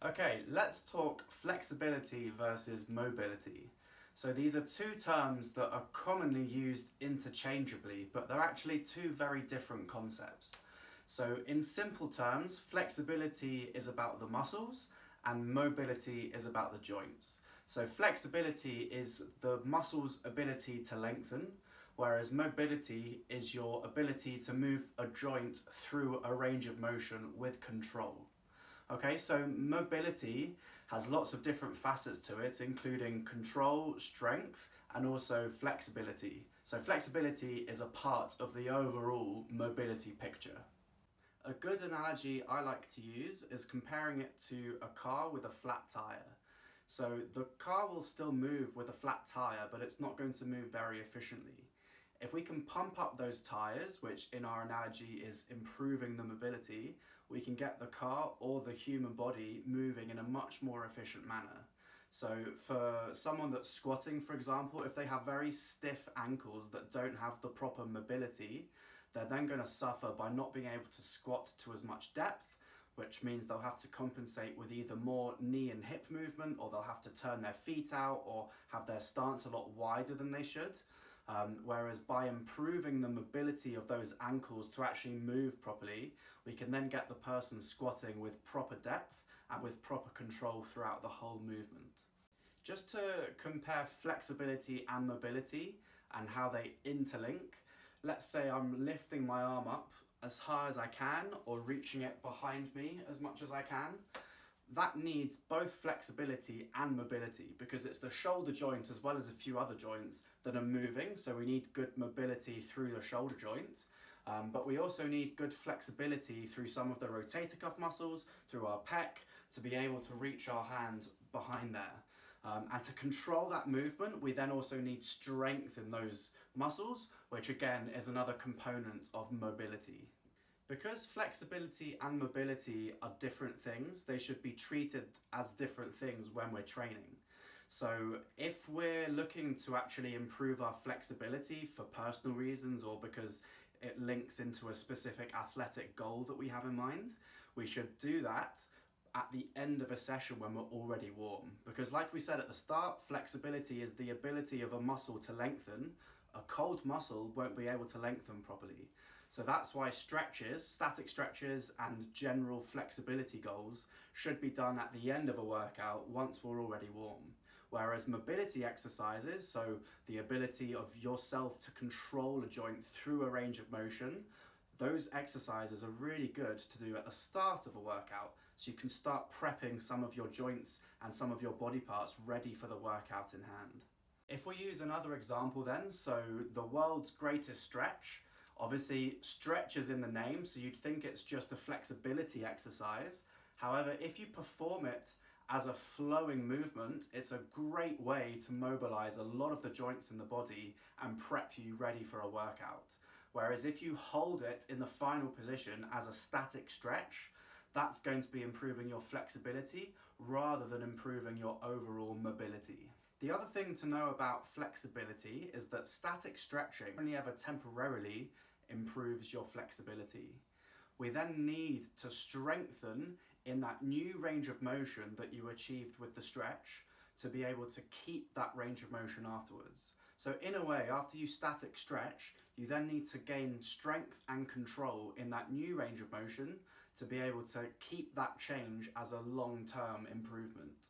Okay, let's talk flexibility versus mobility. So these are two terms that are commonly used interchangeably, but they're actually two very different concepts. So in simple terms, flexibility is about the muscles and mobility is about the joints. So flexibility is the muscle's ability to lengthen, whereas mobility is your ability to move a joint through a range of motion with control. Okay, so mobility has lots of different facets to it, including control, strength, and also flexibility. So flexibility is a part of the overall mobility picture. A good analogy I like to use is comparing it to a car with a flat tire. So the car will still move with a flat tire, but it's not going to move very efficiently. If we can pump up those tyres, which in our analogy is improving the mobility, we can get the car or the human body moving in a much more efficient manner. So for someone that's squatting, for example, if they have very stiff ankles that don't have the proper mobility, they're then going to suffer by not being able to squat to as much depth, which means they'll have to compensate with either more knee and hip movement, or they'll have to turn their feet out or have their stance a lot wider than they should. Whereas by improving the mobility of those ankles to actually move properly, we can then get the person squatting with proper depth and with proper control throughout the whole movement. Just to compare flexibility and mobility and how they interlink, let's say I'm lifting my arm up as high as I can or reaching it behind me as much as I can. That needs both flexibility and mobility because it's the shoulder joint as well as a few other joints that are moving, so we need good mobility through the shoulder joint. But we also need good flexibility through some of the rotator cuff muscles, through our pec, to be able to reach our hand behind there. And to control that movement, we then also need strength in those muscles, which again is another component of mobility. Because flexibility and mobility are different things, they should be treated as different things when we're training. So if we're looking to actually improve our flexibility for personal reasons or because it links into a specific athletic goal that we have in mind, we should do that at the end of a session when we're already warm. Because like we said at the start, flexibility is the ability of a muscle to lengthen. A cold muscle won't be able to lengthen properly. So that's why stretches, static stretches and general flexibility goals should be done at the end of a workout once we're already warm. Whereas mobility exercises, so the ability of yourself to control a joint through a range of motion, those exercises are really good to do at the start of a workout, so you can start prepping some of your joints and some of your body parts ready for the workout in hand. If we use another example then, so the world's greatest stretch, obviously stretch is in the name, so you'd think it's just a flexibility exercise. However, if you perform it as a flowing movement, it's a great way to mobilize a lot of the joints in the body and prep you ready for a workout. Whereas if you hold it in the final position as a static stretch, that's going to be improving your flexibility rather than improving your overall mobility. The other thing to know about flexibility is that static stretching only ever temporarily improves your flexibility. We then need to strengthen in that new range of motion that you achieved with the stretch to be able to keep that range of motion afterwards. So in a way, after you static stretch, you then need to gain strength and control in that new range of motion to be able to keep that change as a long-term improvement.